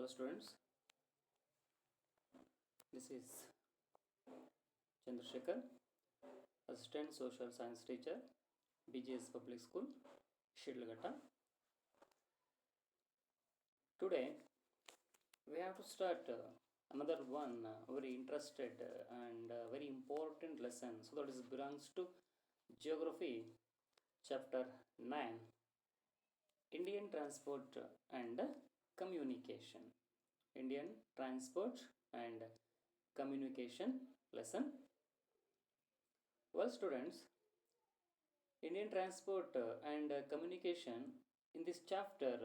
Hello students, this is Chandrashekar, Assistant Social Science Teacher, BGS Public School, Shidlagata. Today we have to start another one very interested and very important lesson. So that is belongs to Geography, Chapter 9, Indian Transport and Communication. Indian Transport and Communication lesson. Well, students, Indian transport and communication, in this chapter,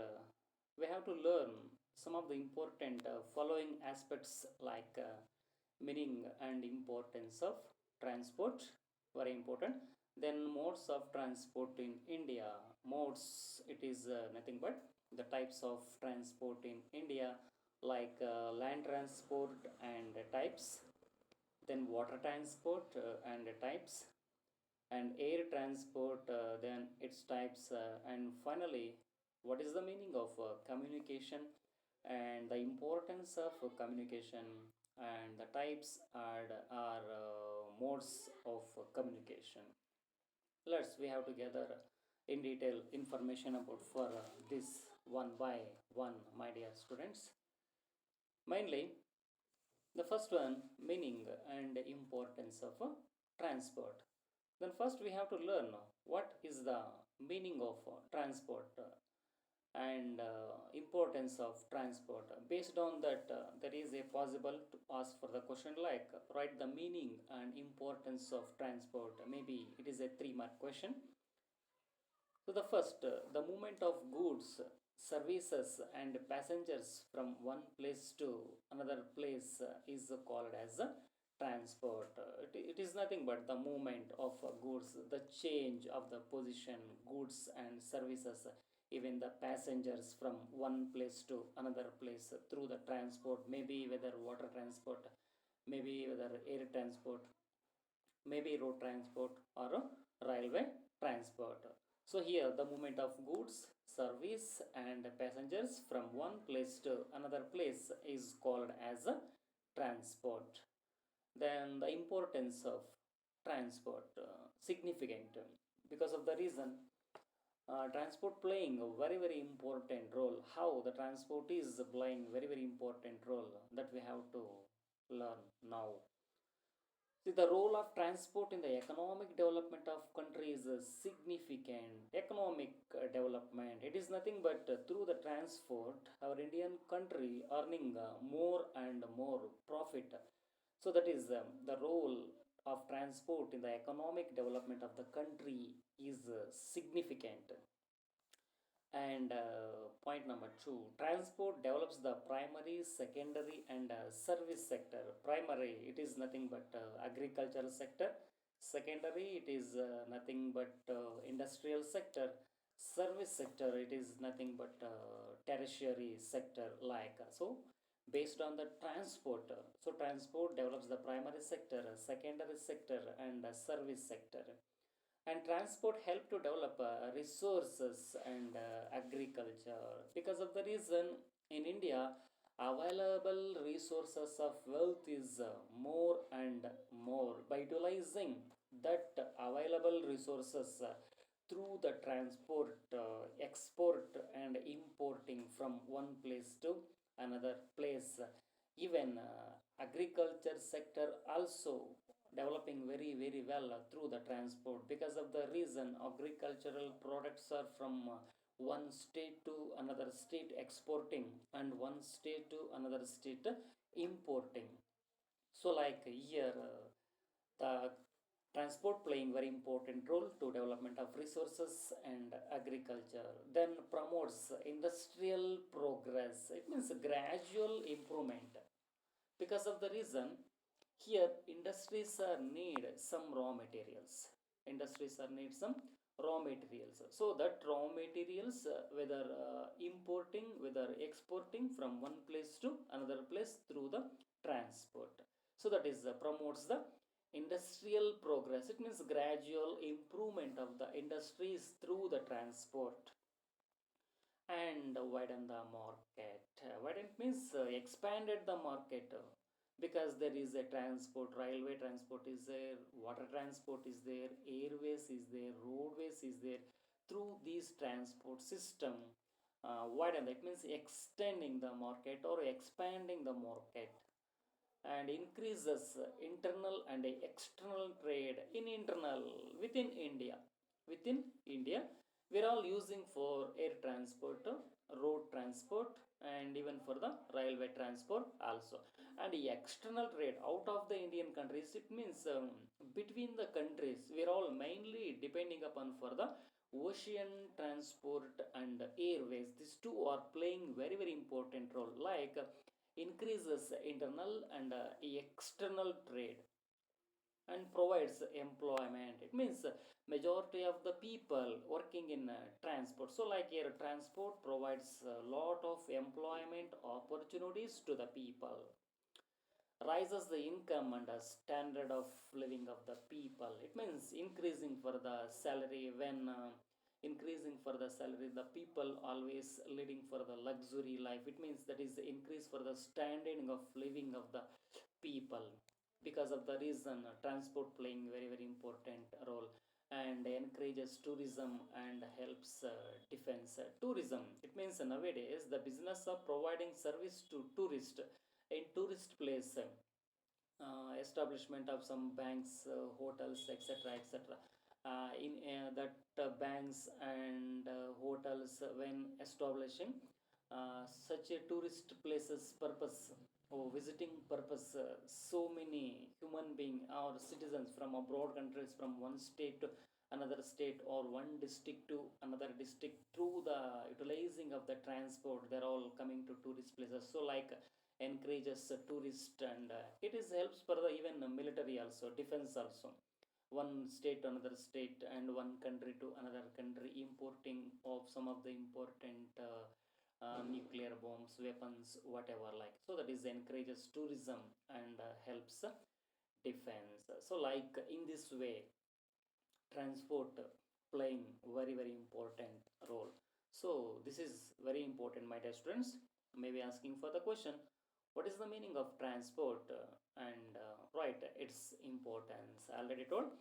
we have to learn some of the important following aspects like meaning and importance of transport, very important. Then modes of transport in India. Modes, it is nothing but the types of transport in India, like land transport and types, then water transport and types, and air transport, then its types, and finally, what is the meaning of communication and the importance of communication and the types are modes of communication. Let's we have to gather in detail information about for this one by one, my dear students. Mainly, the first one, meaning and importance of transport. Then first we have to learn what is the meaning of transport and importance of transport. Based on that, there is a possible to ask for the question like write the meaning and importance of transport. Maybe it is a 3-mark question. So the first, the movement of goods, services and passengers from one place to another place is called as transport. It is nothing but the movement of goods, the change of the position, goods and services, even the passengers from one place to another place through the transport, maybe whether water transport, maybe whether air transport, maybe road transport or railway transport. So here the movement of goods, service and passengers from one place to another place is called as a transport. Then the importance of transport, significant, because of the reason transport playing a very important role. How the transport is playing very important role, that we have to learn now. See, the role of transport in the economic development of country is a significant economic development. It is nothing but through the transport, our Indian country earning more and more profit. So that is the role of transport in the economic development of the country is significant. And point number two, transport develops the primary, secondary, and service sector. Primary, it is nothing but agricultural sector. Secondary, it is nothing but industrial sector. Service sector, it is nothing but tertiary sector. Like so, based on the transport, so transport develops the primary sector, secondary sector, and service sector. And transport help to develop resources and agriculture. Because of the reason, in India available resources of wealth is more and more. By utilizing that available resources through the transport, export and importing from one place to another place, even agriculture sector also developing very well through the transport. Because of the reason, agricultural products are from one state to another state exporting, and one state to another state importing. So like here, the transport playing very important role to development of resources and agriculture. Then promotes industrial progress, it means gradual improvement. Because of the reason, here industries need some raw materials. Industries are need some raw materials. So that raw materials, whether importing, whether exporting from one place to another place through the transport. So that is promotes the industrial progress. It means gradual improvement of the industries through the transport. and widen the market. Widen means expanded the market, because there is a transport, railway transport is there, water transport is there, airways is there, roadways is there. Through this transport system, widen, that means extending the market or expanding the market, and increases internal and external trade in internal within India. Within India, we're all using for air transport, road transport, and even for the railway transport also. And the external trade out of the Indian countries, it means between the countries, we're all mainly depending upon for the ocean transport and airways. These two are playing very very important role, like increases internal and external trade, and provides employment. It means majority of the people working in transport. So like air transport provides a lot of employment opportunities to the people, rises the income and the standard of living of the people. It means increasing for the salary. When increasing for the salary, the people always leading for the luxury life. It means that is the increase for the standard of living of the people. Because of the reason, transport playing very very important role, and encourages tourism and helps defense. Tourism, it means nowadays the business of providing service to tourist in tourist place, establishment of some banks, hotels, etc., etc. In that banks and hotels, when establishing such a tourist places purpose or visiting purpose, so many human being or citizens from abroad countries, from one state to another state or one district to another district, through the utilizing of the transport, they're all coming to tourist places. So like encourages tourist, and it is helps for the even military also, defense also. One state to another state and one country to another country, importing of some of the important nuclear bombs, weapons, whatever, like. So that is encourages tourism and helps defense. So like in this way, transport playing very very important role. So this is very important, my dear students. Maybe asking for the question, what is the meaning of transport, and right, its importance. I already told,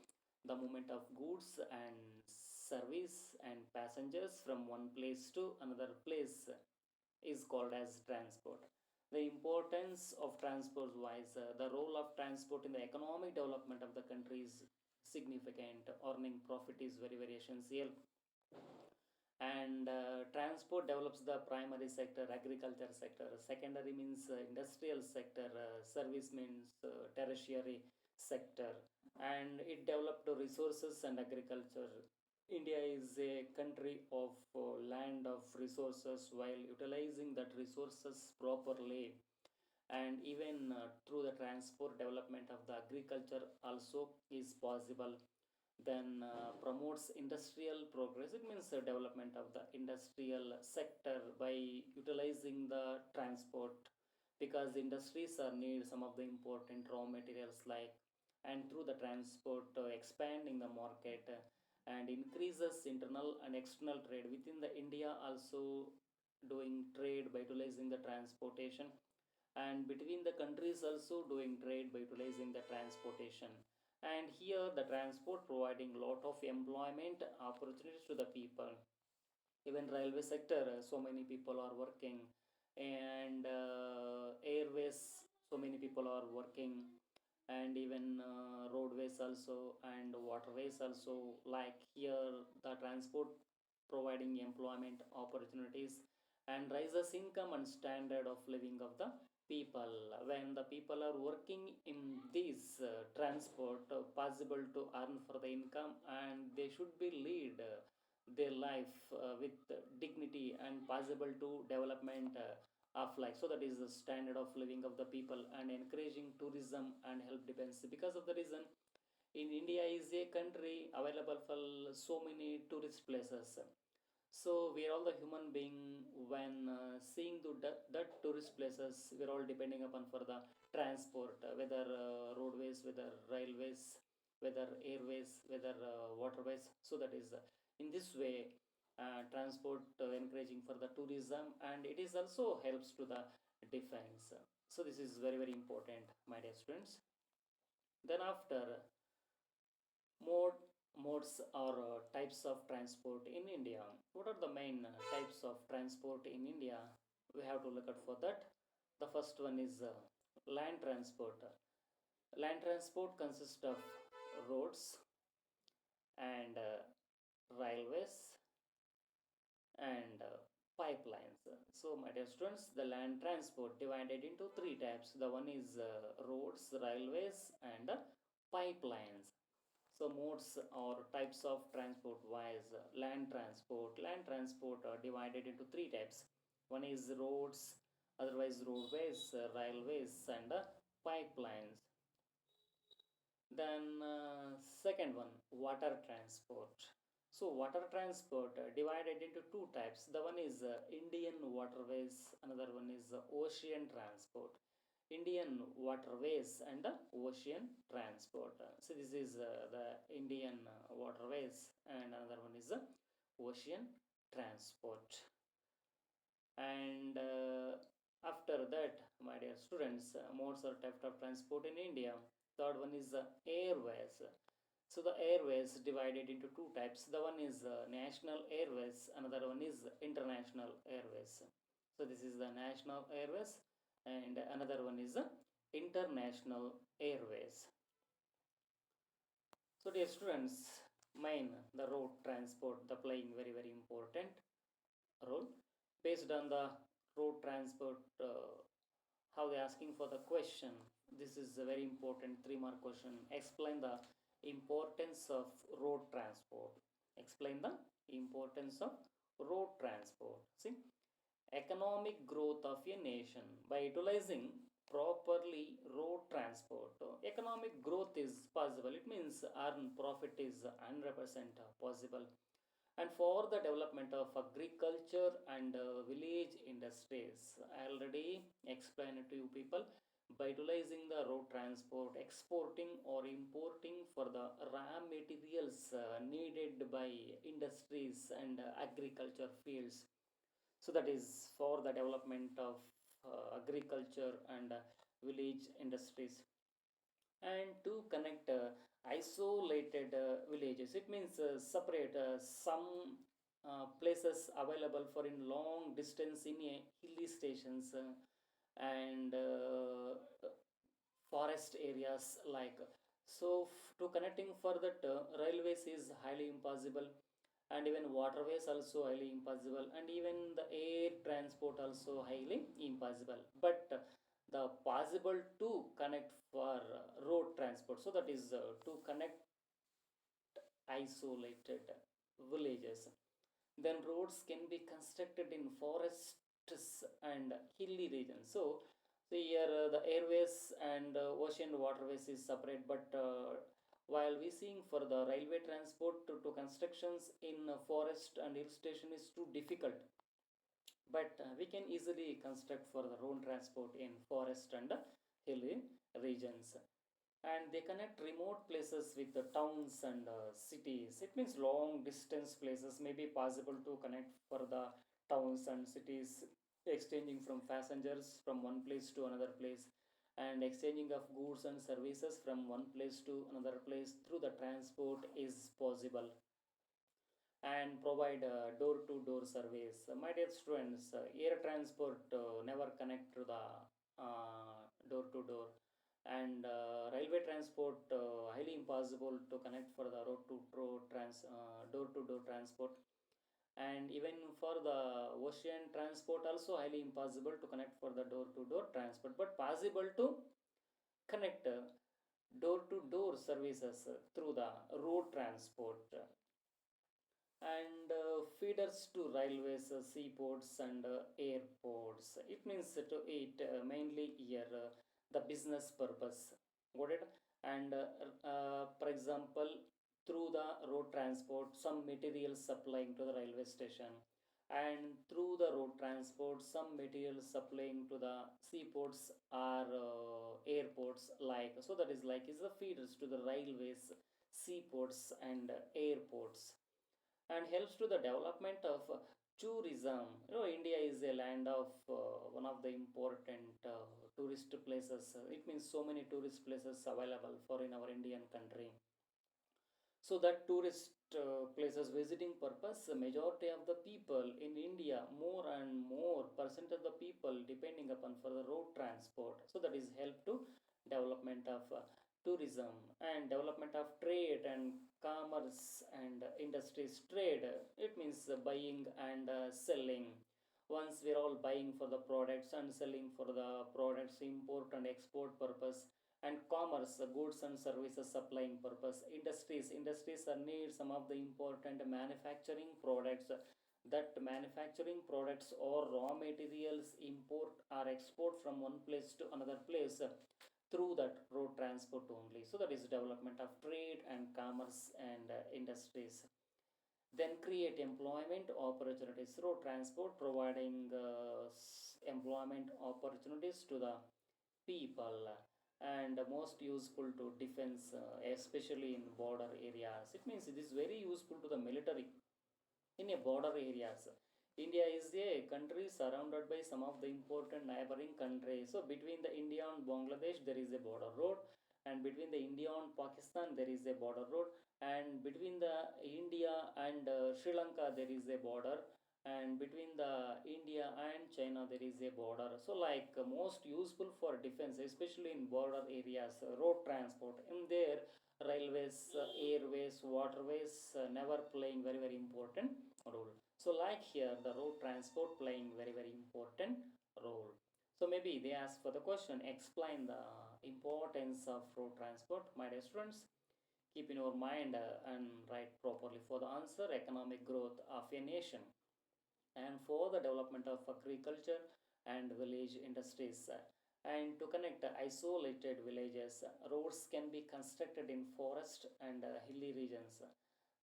the movement of goods and service and passengers from one place to another place is called as transport. The importance of transport wise, the role of transport in the economic development of the country is significant. Earning profit is very very essential. And transport develops the primary sector, agriculture sector. Secondary means industrial sector. Service means tertiary sector. And it developed resources and agriculture. India is a country of land of resources. While utilizing that resources properly, and even through the transport, development of the agriculture also is possible. Then promotes industrial progress. It means development of the industrial sector by utilizing the transport, because industries are need some of the important raw materials, like. And through the transport, expanding the market, and increases internal and external trade within the India also, doing trade by utilizing the transportation, and between the countries also doing trade by utilizing the transportation. And here the transport providing lot of employment opportunities to the people. Even railway sector, so many people are working, and airways, so many people are working, and even roadways also and waterways also, like here the transport providing employment opportunities, and raises income and standard of living of the people. When the people are working in this transport, possible to earn for the income, and they should be lead their life with dignity and possible to development of life. So that is the standard of living of the people, and encouraging tourism and help depends. Because of the reason, in India is a country available for so many tourist places. So we are all the human being, when seeing to that tourist places, we're all depending upon for the transport, whether roadways, whether railways, whether airways, whether waterways. So that is in this way, transport encouraging for the tourism, and it is also helps to the defense. So this is very very important, my dear students. Then after mode modes or types of transport in India. What are the main types of transport in India? We have to look at for that. The first one is land transport. Land transport consists of roads and railways and pipelines. So, my dear students, the land transport divided into three types. The one is roads, railways, and pipelines. So, modes or types of transport wise, land transport. Land transport are divided into three types. One is roads, otherwise roadways, railways, and pipelines. Then second one, water transport. So water transport divided into two types. The one is Indian waterways, another one is ocean transport. Indian waterways and ocean transport. So this is the Indian waterways, and another one is ocean transport. And after that, my dear students, modes or types of transport in India. Third one is airways. So the airways divided into two types. The one is national airways, another one is international airways. So this is the national airways, and another one is international airways. So dear students, main the road transport, the playing very very important role. Based on the road transport, how they asking for the question. This is a very important 3 mark question. Explain the importance of road transport. Explain the importance of road transport. See, economic growth of a nation by utilizing properly road transport. Economic growth is possible. It means earn profit is 100% possible. And for the development of agriculture and village industries, I already explained to you people, by utilizing the road transport, exporting or importing for the raw materials needed by industries and agriculture fields. So that is for the development of agriculture and village industries. And to connect isolated villages, it means separate some places available for in long distance in a hilly stations and forest areas like. So to connecting for that, railways is highly impossible, and even waterways also highly impossible, and even the air transport also highly impossible. But the possible to connect for road transport, so that is to connect isolated villages. Then roads can be constructed in forests and hilly regions. So here the airways and ocean waterways is separate, but while we seeing for the railway transport to constructions in forest and hill station is too difficult, but we can easily construct for the road transport in forest and hilly regions. And they connect remote places with the towns and cities. It means long distance places may be possible to connect for the towns and cities, exchanging from passengers from one place to another place, and exchanging of goods and services from one place to another place through the transport is possible. And provide door-to-door service. My dear students, air transport never connect to the door-to-door, and railway transport highly impossible to connect for the door-to-door transport, and even for the ocean transport also highly impossible to connect for the door-to-door transport, but possible to connect door-to-door services through the road transport. And feeders to railways, seaports, and airports. It means to it mainly here the business purpose. Got it? And for example, through the road transport, some materials supplying to the railway station, and through the road transport, some materials supplying to the seaports or airports. Like, so that is like is the feeders to the railways, seaports, and airports. and helps to the development of tourism. India is a land of one of the important tourist places. It means so many tourist places available for in our Indian country. So that tourist places visiting purpose, the majority of the people in India, more and more percent of the people depending upon for the road transport. So that is help to development of tourism and development of trade and commerce and industries. Trade, it means buying and selling. Once we're all buying for the products and selling for the products, import and export purpose. And commerce, goods and services supplying purpose. Industries are need some of the important manufacturing products. That manufacturing products or raw materials import or export from one place to another place through that road transport only. So that is development of trade and commerce and industries. Then create employment opportunities. Road transport providing employment opportunities to the people, and most useful to defense, especially in border areas. It means it is very useful to the military in a border areas. India is a country surrounded by some of the important neighboring countries. So between the India and Bangladesh there is a border road, and between the India and Pakistan there is a border road, and between the India and Sri Lanka there is a border, and between the India and China there is a border. So like most useful for defense, especially in border areas, road transport in there, railways, airways, waterways, never playing very very important role. So like here the road transport playing very very important role. So maybe they ask for the question, explain the importance of road transport. My dear students, keep in your mind and write properly for the answer. Economic growth of a nation and for the development of agriculture and village industries. And to connect isolated villages, roads can be constructed in forest and hilly regions.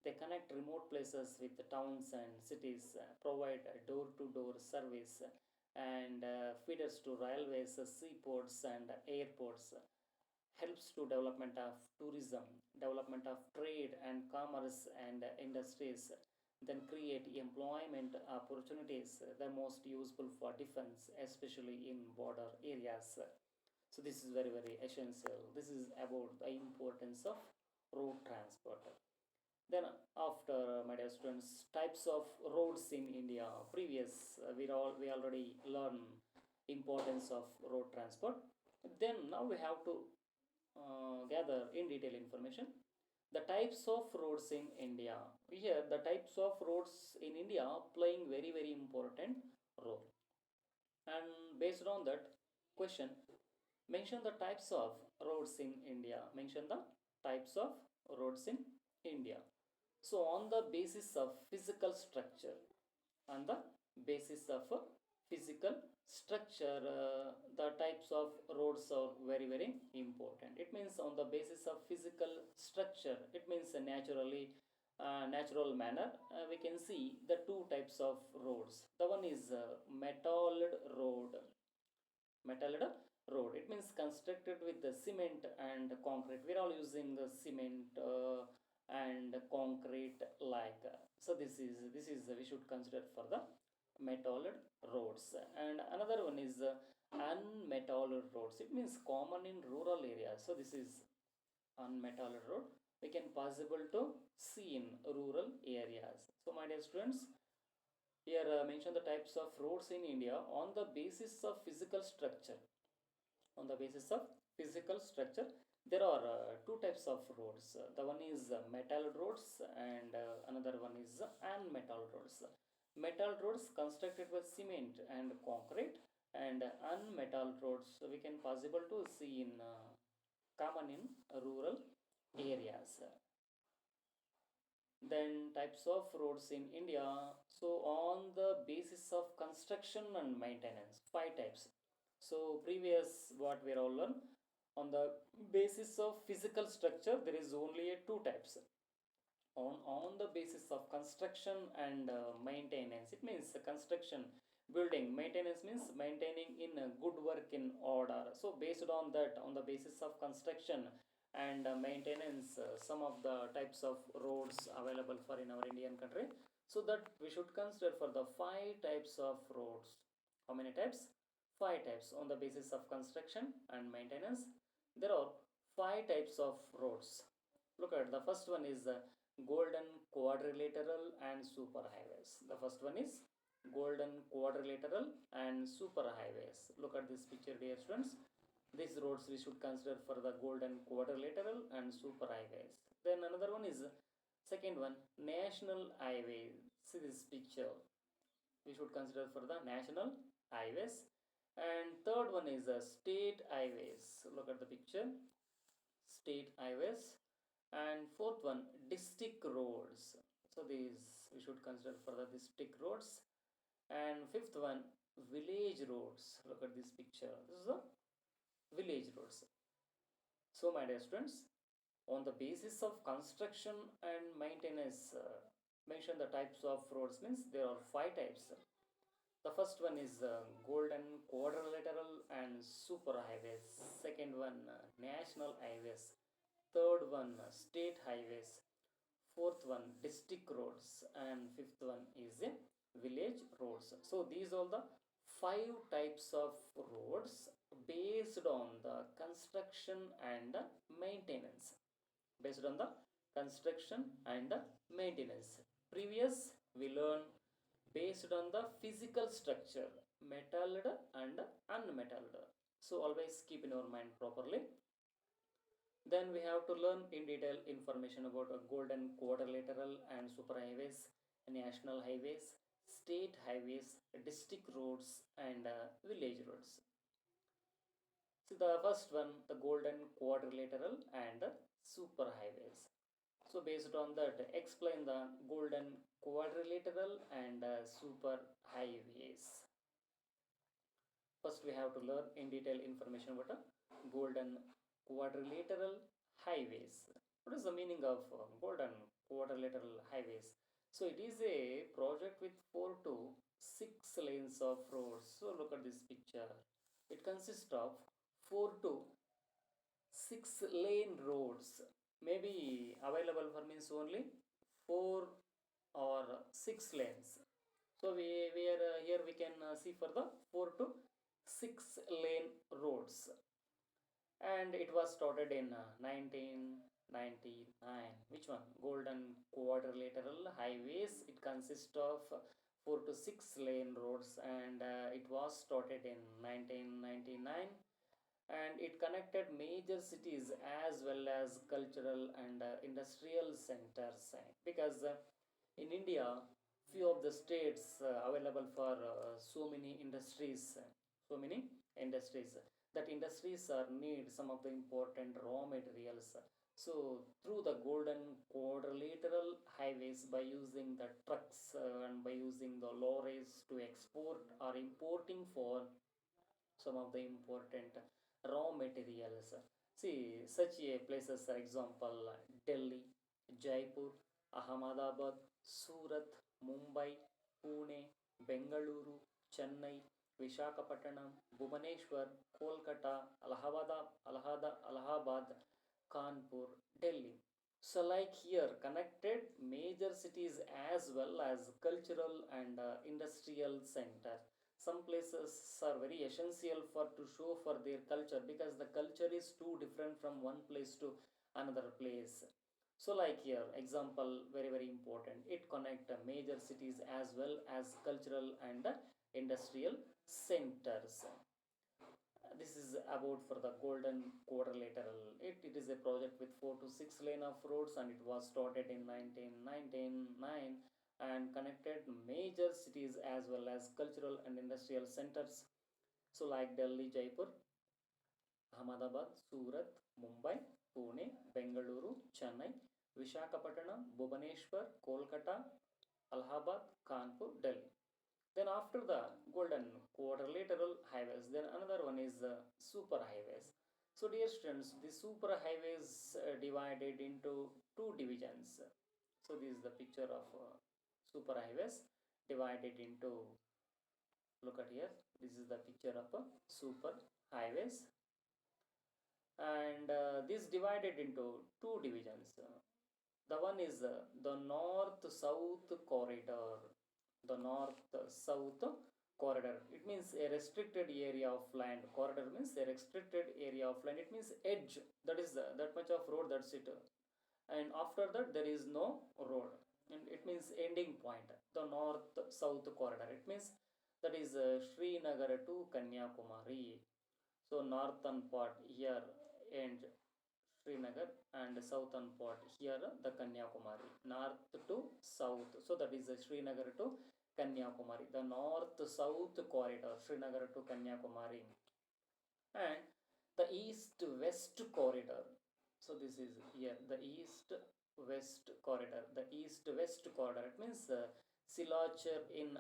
They connect remote places with the towns and cities, provide door to door service, and feeders to railways, seaports, and airports. Helps to development of tourism, development of trade and commerce and industries. Then create employment opportunities, the most useful for defense, especially in border areas. So this is very very essential. This is about the importance of road transport. Then after, my dear students, types of roads in India. Previous, we already learn importance of road transport. Then now we have to gather in detail information. The types of roads in India. Here, the types of roads in India playing very very important role. And based on that question, mention the types of roads in India. Mention the types of roads in India. So, on the basis of physical structure, on the basis of physical structure, the types of roads are very very important. It means on the basis of physical structure, it means naturally, natural manner, we can see the two types of roads. The one is metalled road. Metalled road, it means constructed with the cement and concrete. We're all using the cement and concrete like, so this is we should consider for the metalled roads. And another one is unmetalled roads. It means common in rural areas. So this is unmetalled road, we can possible to see in rural areas. So my dear students, here mention the types of roads in India on the basis of physical structure. On the basis of physical structure, there are two types of roads. The one is metal roads, and another one is unmetal roads. Metal roads constructed with cement and concrete, and unmetal roads we can possible to see in common in rural areas. Then types of roads in India. So on the basis of construction and maintenance, five types. So previous what we all learned, on the basis of physical structure there is only a two types. On the basis of construction and maintenance, it means construction, building. Maintenance means maintaining in good work in order. So based on that, on the basis of construction and maintenance some of the types of roads available for in our Indian country. So that we should consider for the five types of roads. How many types? Five types on the basis of construction and maintenance. There are five types of roads. Look at the first one is golden quadrilateral and super highways. The first one is golden quadrilateral and super highways. Look at this picture, dear students. These roads we should consider for the golden quadrilateral and super highways. Then another one is second one national highways. See this picture. We should consider for the national highways. And third one is state highways. Look at the picture. State highways. And fourth one district roads. So these we should consider for the district roads. And fifth one village roads. Look at this picture. This is the village roads. So my dear students, on the basis of construction and maintenance, mention the types of roads means there are five types. The first one is golden quadrilateral and super highways. Second one national highways. Third one state highways. Fourth one district roads, and fifth one is village roads. So these are the five types of roads based on the construction and maintenance. Based on the construction and maintenance. Previous we learned based on the physical structure, metalled and unmetalled. So always keep in your mind properly. Then we have to learn in detail information about golden quadrilateral and super highways, national highways, state highways, district roads, and village roads. So the first one, the golden quadrilateral and super highways. So based on that, explain the golden quadrilateral and super highways. First, we have to learn in detail information about golden quadrilateral highways. What is the meaning of golden quadrilateral highways? So it is a project with 4 to 6 lanes of roads. So look at this picture. It consists of 4 to 6 lane roads. Maybe available for means only 4 or 6 lanes. So we are here we can see for the 4 to 6 lane roads, and it was started in 1999. Which one? Golden quadrilateral highways. It consists of 4 to 6 lane roads, and it was started in 1999, and it connected major cities as well as cultural and industrial centers, because in India few of the states available for so many industries. That industries are need some of the important raw materials. So through the golden quadrilateral highways, by using the trucks and by using the lorries to export or importing for some of the important raw materials. See, such a places, for example, Delhi, Jaipur, Ahmedabad, Surat, Mumbai, Pune, Bengaluru, Chennai, Vishakhapatnam, Bhubaneswar, Kolkata, Allahabad, Kanpur, Delhi. So, like here, connected major cities as well as cultural and industrial center. Some places are very essential for to show for their culture, because the culture is too different from one place to another place. So like here example, very important, it connect major cities as well as cultural and industrial centers. This is about for the golden quadrilateral. It is a project with 4 to 6 lane of roads, and it was started in 1999 and connected major cities as well as cultural and industrial centers. So like Delhi, Jaipur, Ahmedabad, Surat, Mumbai, Pune, Bengaluru, Chennai, Vishakhapatnam, Bhubaneswar, Kolkata, Allahabad, Kanpur, Delhi. Then after the golden quadrilateral highways, then another one is super highways. So dear students, the super highways divided into two divisions. So this is the picture of super highways divided into, look at here, this is the picture of super highways. and this divided into two divisions. The one is the north-south corridor. The north-south corridor. It means a restricted area of land. Corridor means a restricted area of land. It means edge. That is that much of road. That's it. And after that there is no road. And it means ending point. The north-south corridor. It means that is Srinagar to Kanyakumari. So northern part here and Srinagar and southern part here the Kanyakumari. North to south. So that is Srinagar to Kanyakumari. The north-south corridor, Srinagar to Kanyakumari. And the east-west corridor. So this is here the east-west corridor. The east-west corridor. It means Silachar in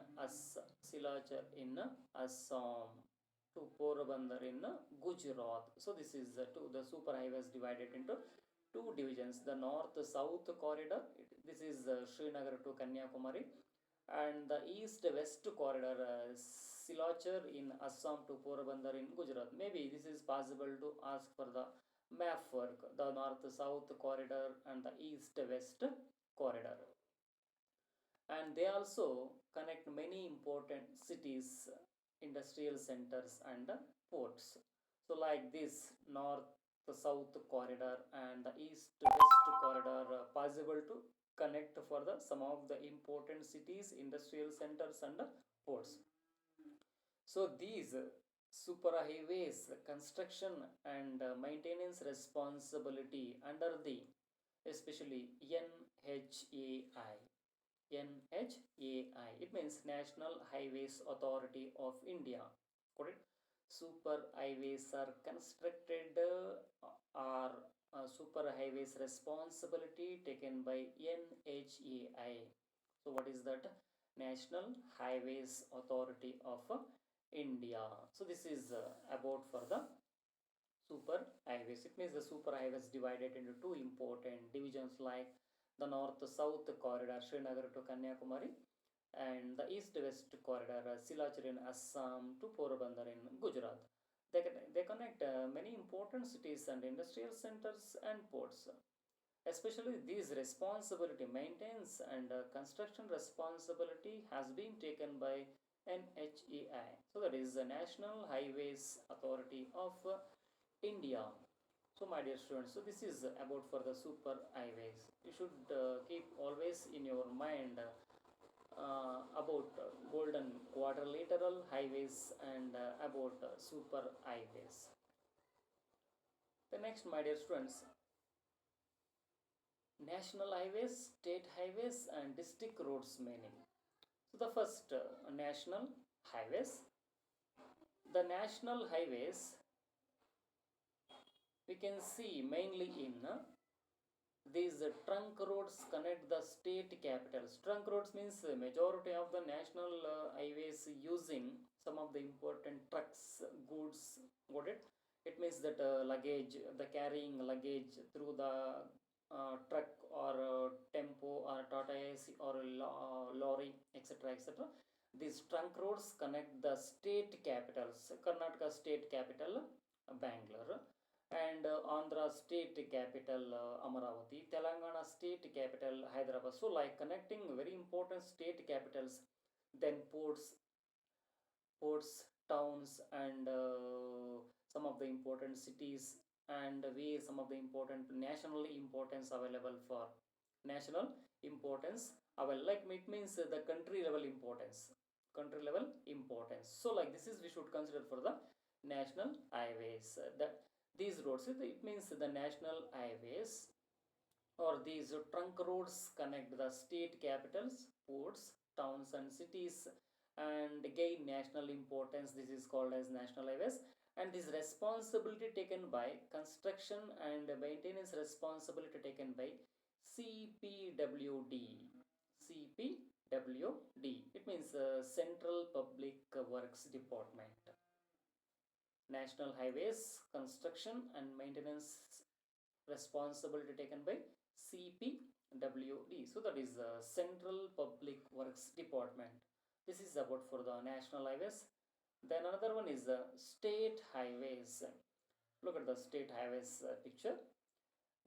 Assam to Porabandar in Gujarat. So this is the super highways divided into two divisions. The north-south corridor. This is Srinagar to Kanyakumari, and the east-west corridor, Silachar in Assam to Porabandar in Gujarat. Maybe this is possible to ask for the map work, the north-south corridor and the east-west corridor. And they also connect many important cities, industrial centers and ports. So like this north-south corridor and the east-west corridor possible to connect for the some of the important cities, industrial centers and ports. So these super highways construction and maintenance responsibility under the especially NHAI. NHAI. It means National Highways Authority of India. Correct? Super highways are constructed or super highways responsibility taken by NHAI. So what is that? National Highways Authority of India. So this is about for the super highways. It means the super highways divided into two important divisions like the north-south corridor Srinagar to Kanyakumari and the east-west corridor Silachar in Assam to Porabandar in Gujarat. They connect many important cities and industrial centers and ports. Especially these responsibility maintenance and construction responsibility has been taken by NHAI. So that is the National Highways Authority of India. So my dear students, so this is about for the super highways. You should keep always in your mind about golden quadrilateral highways and about super highways. The next, my dear students, national highways, state highways and district roads meaning. So the first national highways. The national highways we can see mainly in these trunk roads connect the state capitals. Trunk roads means majority of the national highways using some of the important trucks, goods. Got it? It means that luggage, the carrying luggage through the truck or tempo or Tata AC or lorry, etc., etc. These trunk roads connect the state capitals. Karnataka state capital, Bangalore, and Andhra state capital Amaravati, Telangana state capital Hyderabad. So like connecting very important state capitals, then ports, towns, and some of the important cities, and we some of the important national importance available for national importance. Like it means the country level importance, country level importance. So like this is we should consider for the national highways. That these roads it means the national highways or these trunk roads connect the state capitals, ports, towns, and cities and gain national importance. This is called as national highways. And this responsibility taken by construction and maintenance responsibility taken by CPWD. CPWD. It means Central Public Works Department. National highways construction and maintenance responsibility taken by CPWD. So that is the Central Public Works Department. This is about for the national highways. Then another one is the state highways. Look at the state highways picture.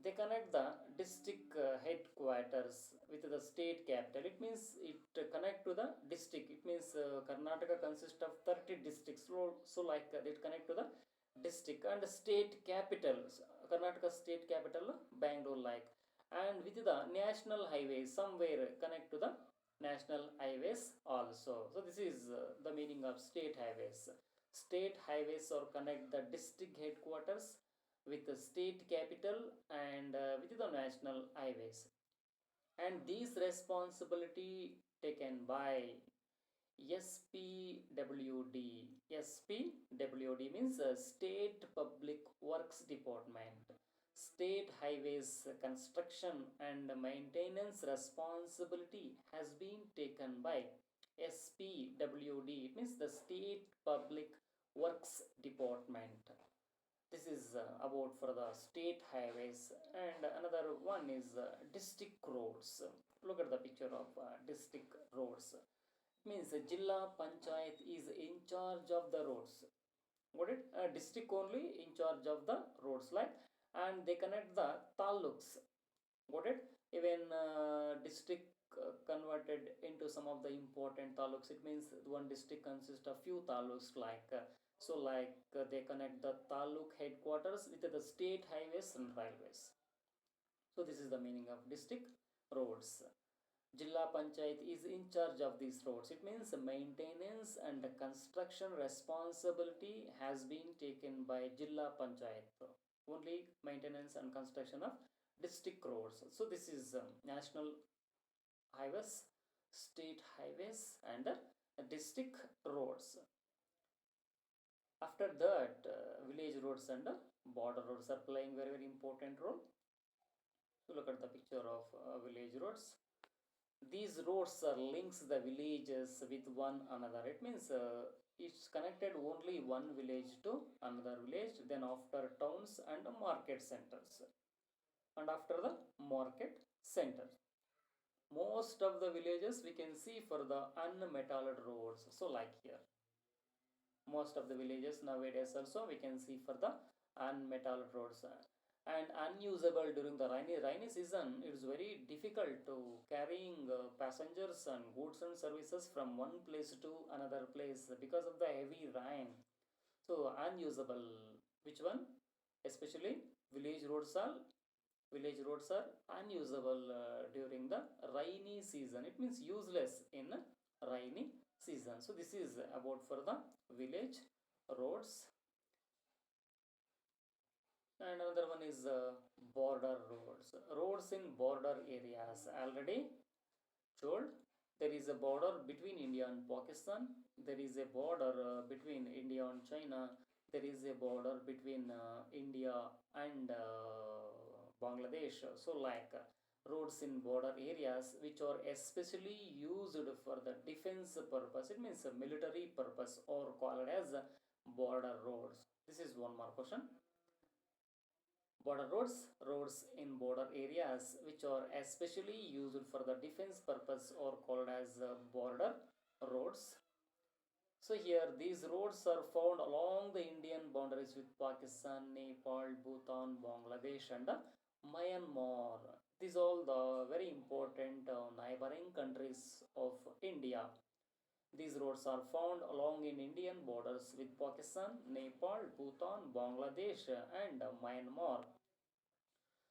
They connect the district headquarters with the state capital. It means it connect to the district. It means Karnataka consists of 30 districts. So like it connect to the district and the state capital. Karnataka state capital Bangalore like, and with the national highways somewhere connect to the national highways also. So this is the meaning of state highways. State highways or connect the district headquarters with the state capital and with the national highways. And these responsibility taken by SPWD. SPWD means State Public Works Department. State highways construction and maintenance responsibility has been taken by SPWD. It means the State Public Works Department. This is about for the state highways. And another one is district roads. Look at the picture of district roads. It means Jilla Panchayat is in charge of the roads. Got it? District only in charge of the roads like, and they connect the taluks. Got it? Even district converted into some of the important taluks. It means one district consists of few taluks like they connect the taluk headquarters with the state highways and railways. So this is the meaning of district roads. Jilla Panchayat is in charge of these roads. It means maintenance and construction responsibility has been taken by Jilla Panchayat. Only maintenance and construction of district roads. So this is national highways, state highways, and district roads. After that, village roads and border roads are playing very very important role. So look at the picture of village roads. These roads are links the villages with one another. It means it's connected only one village to another village. Then after towns and market centers, and after the market centers, most of the villages we can see for the unmetalled roads. So like here, most of the villages nowadays also we can see for the unmetalled roads and unusable during the rainy season. It is very difficult to carrying passengers and goods and services from one place to another place because of the heavy rain. So unusable. Which one? Especially village roads are village roads are unusable during the rainy season. It means useless in rainy season. So this is about for the village roads. And another one is border roads. Roads in border areas. Already told, there is a border between India and Pakistan. There is a border between India and China. There is a border between India and Bangladesh. So like roads in border areas which are especially used for the defense purpose. It means a military purpose or called as border roads. This is one more question. Border roads, roads in border areas which are especially used for the defense purpose or called as border roads. So here these roads are found along the Indian boundaries with Pakistan, Nepal, Bhutan, Bangladesh and Myanmar. These all the very important neighboring countries of India. These roads are found along in Indian borders with Pakistan, Nepal, Bhutan, Bangladesh and Myanmar.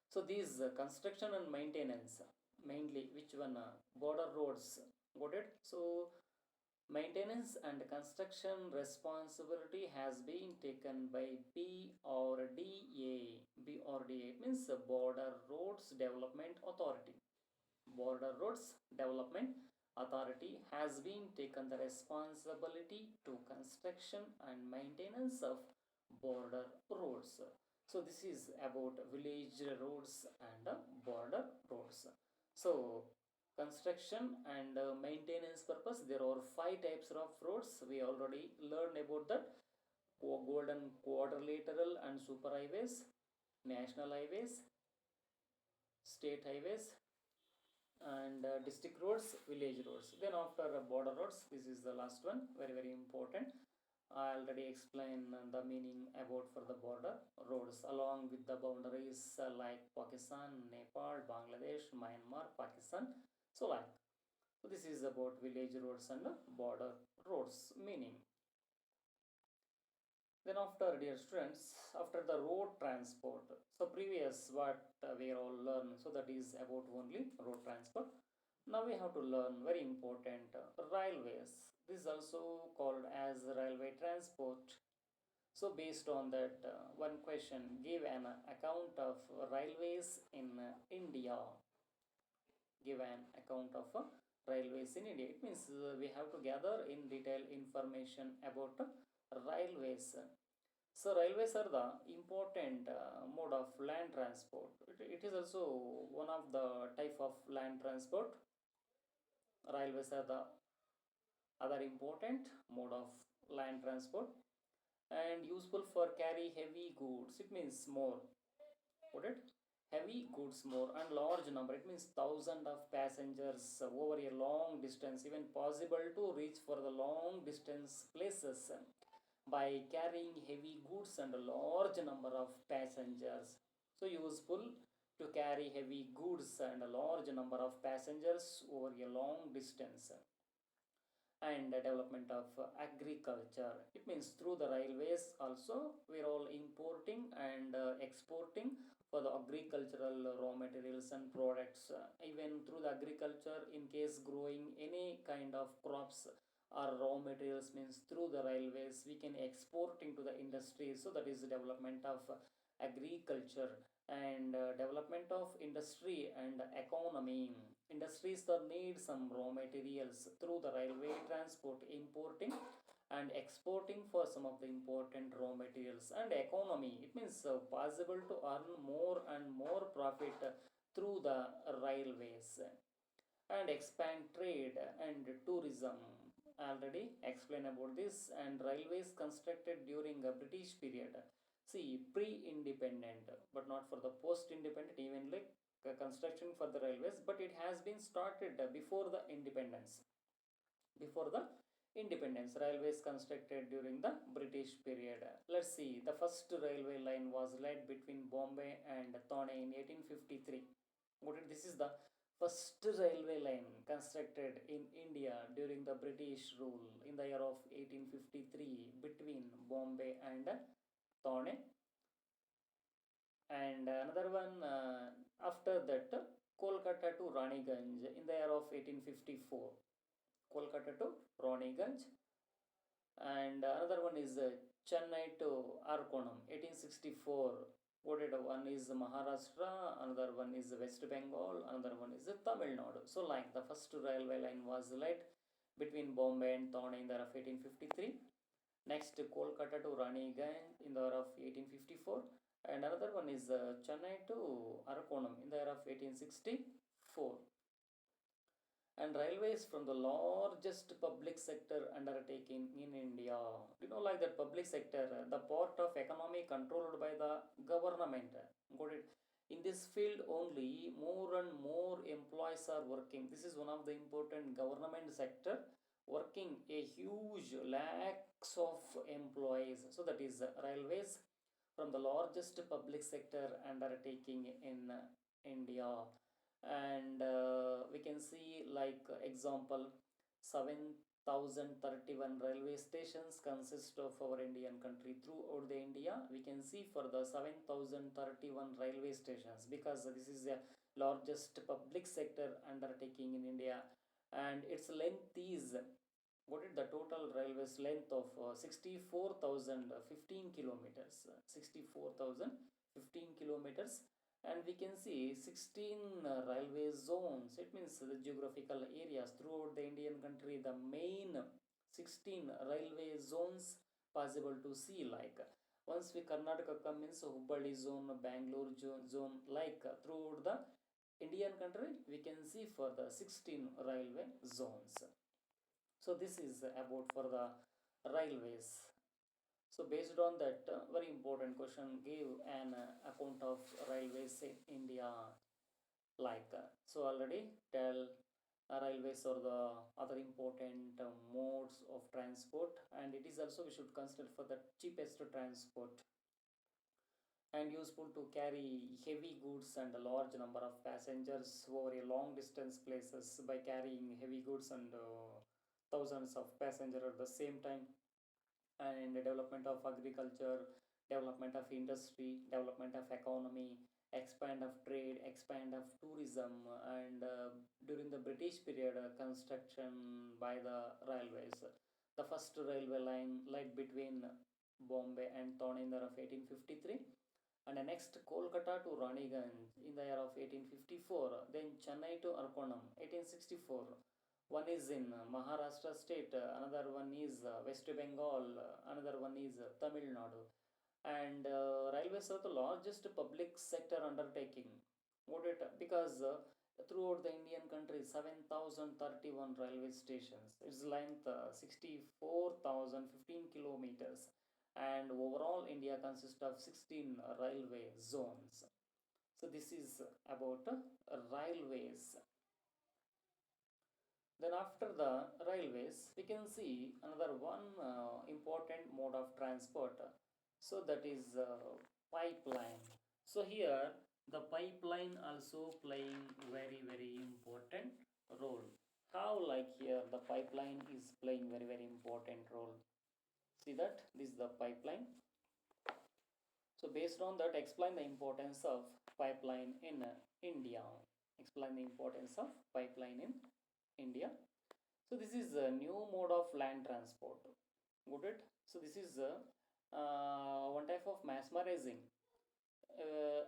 So these construction and maintenance, mainly which one? Border roads. Got it? So maintenance and construction responsibility has been taken by BRDA. BRDA means Border Roads Development Authority. Border Roads Development Authority has been taken the responsibility to construction and maintenance of border roads. So this is about village roads and border roads. So construction and maintenance purpose, there are five types of roads. We already learned about that: golden quadrilateral and super highways, national highways, state highways, and district roads, village roads. Then after border roads, this is the last one, very very important: I already explained the meaning about for the border roads along with the boundaries like Pakistan, Nepal, Bangladesh, Myanmar, Pakistan. So this is about village roads and border roads meaning. Then after, dear students, after the road transport, so previous what we all learn, so that is about only road transport. Now we have to learn very important railways. This is also called as railway transport. So based on that, one question: give an account of railways in India. Give an account of railways in India. It means we have to gather in detail information about railways. So railways are the important mode of land transport. It is also one of the type of land transport. Railways are the other important mode of land transport and useful for carry heavy goods. It means more. Put it heavy goods more and large number. It means thousand of passengers over a long distance. Even possible to reach for the long distance places by carrying heavy goods and a large number of passengers. So useful to carry heavy goods and a large number of passengers over a long distance. And the development of agriculture. It means through the railways also we're all importing and exporting for the agricultural raw materials and products. Even through the agriculture, in case growing any kind of crops or raw materials, means through the railways we can export into the industry. So that is the development of agriculture and development of industry and economy. Industries that need some raw materials through the railway transport, importing and exporting for some of the important raw materials and economy. It means possible to earn more and more profit through the railways and expand trade and tourism. Already explained about this. And railways constructed during a British period. See, pre-independent, but not for the post-independent. Even like construction for the railways, but it has been started before the independence. Before the independence, railways constructed during the British period. Let's see. The first railway line was laid between Bombay and Thane in 1853. This is the first railway line constructed in India during the British rule in the year of 1853 between Bombay and Thane. And another one after that, Kolkata to Raniganj in the year of 1854. Kolkata to Raniganj. And another one is Chennai to Arkonam 1864. Quoted one is Maharashtra, another one is West Bengal, another one is Tamil Nadu. So like the first railway line was laid between Bombay and Thane in the year of 1853. Next, Kolkata to Raniganj in the year of 1854. And another one is Chennai to Arakonam in the year of 1864. And railways from the largest public sector undertaking in India. Like that public sector, the part of economy controlled by the government. Got it? In this field only, more and more employees are working. This is one of the important government sector working a huge lakhs of employees. So that is railways from the largest public sector undertaking in India. And we can see like example 7,031 railway stations consist of our Indian country. Throughout the India we can see for the 7,031 railway stations, because this is the largest public sector undertaking in India. And its length is, what is the total railways length of 64,015 kilometers. 64,015 kilometers. And we can see 16 railway zones. It means the geographical areas throughout the Indian country, the main 16 railway zones possible to see. Like once we Karnataka come means Hubbali zone, Bangalore zone, like throughout the Indian country we can see for the 16 railway zones. So this is about for the railways. So based on that, very important question, give an account of railways in India. Like so already tell railways are the other important modes of transport transport, and it is also we should consider for the cheapest transport, and useful to carry heavy goods and a large number of passengers over a long distance places by carrying heavy goods and thousands of passengers at the same time. And the development of agriculture, development of industry, development of economy, expand of trade, expand of tourism, and during the British period, construction by the railways. The first railway line laid between Bombay and Thane of 1853, and the next Kolkata to Raniganj in the year of 1854, then Chennai to Arkonam 1864. One is in Maharashtra state, another one is West Bengal, another one is Tamil Nadu. And railways are the largest public sector undertaking. Would it? Because throughout the Indian country, 7,031 railway stations. Its length 64,015 kilometers. And overall, India consists of 16 railway zones. So this is about railways. Then after the railways, we can see another one important mode of transport. So that is pipeline. So here the pipeline also playing very important role. How, like here the pipeline is playing very important role. See that this is the pipeline. So based on that, explain the importance of pipeline in India. Explain the importance of pipeline in India. So this is a new mode of land transport. Got it? So this is one type of mesmerizing. Uh,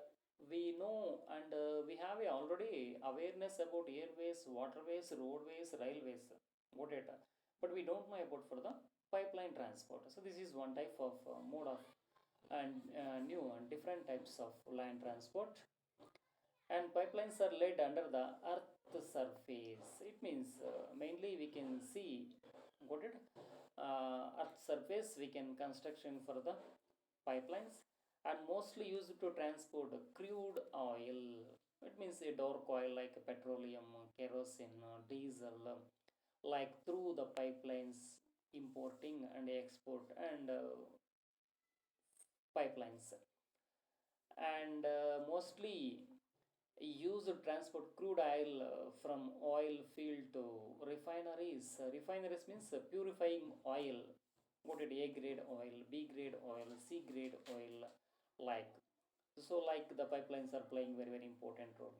we know and we have already awareness about airways, waterways, roadways, railways. Got it? But we don't know about for the pipeline transport. So this is one type of mode of and new and different types of land transport. And pipelines are laid under the earth surface. It means mainly we can see, got it, earth surface we can construction for the pipelines, and mostly used to transport crude oil. It means a dark oil like petroleum, kerosene, diesel, like through the pipelines, importing and export and pipelines, and mostly used to transport crude oil from oil field to refineries. Refineries means purifying oil. What it A grade oil, B grade oil, C grade oil, like. So, like the pipelines are playing very important role.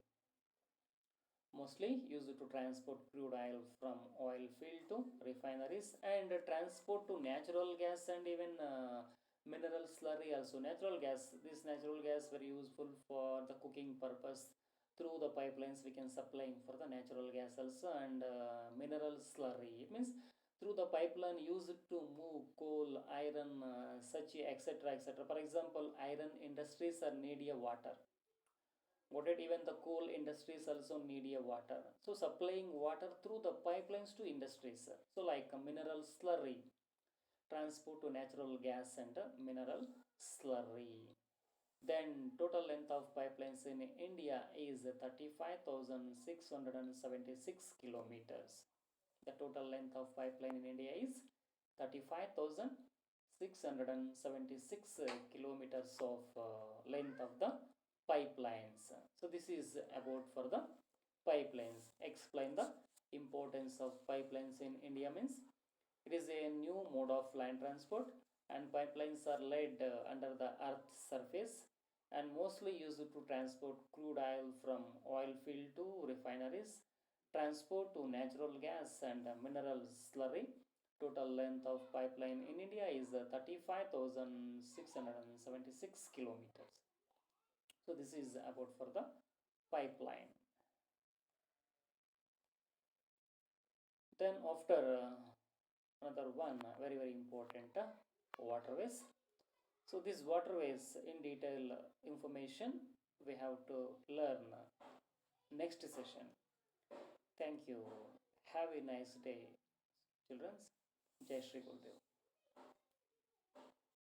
Mostly used to transport crude oil from oil field to refineries, and transport to natural gas and even mineral slurry also. Natural gas, this natural gas very useful for the cooking purpose. Through the pipelines we can supply for the natural gas also, and mineral slurry. It means through the pipeline used to move coal, iron, such etc etc. For example, iron industries are need a water. What it, even the coal industries also need a water. So supplying water through the pipelines to industries. So like a mineral slurry, transport to natural gas and mineral slurry. Then total length of pipelines in India is 35,676 kilometers. The total length of pipeline in India is 35,676 kilometers of length of the pipelines. So this is about for the pipelines. Explain the importance of pipelines in India means it is a new mode of land transport, and pipelines are laid under the earth's surface and mostly used to transport crude oil from oil field to refineries, transport to natural gas and mineral slurry. Total length of pipeline in India is 35,676 kilometers. So this is about for the pipeline. Then after another one very important waterways. So these waterways in detail information we have to learn next session. Thank you. Have a nice day, children. Jai Shri Gurudev.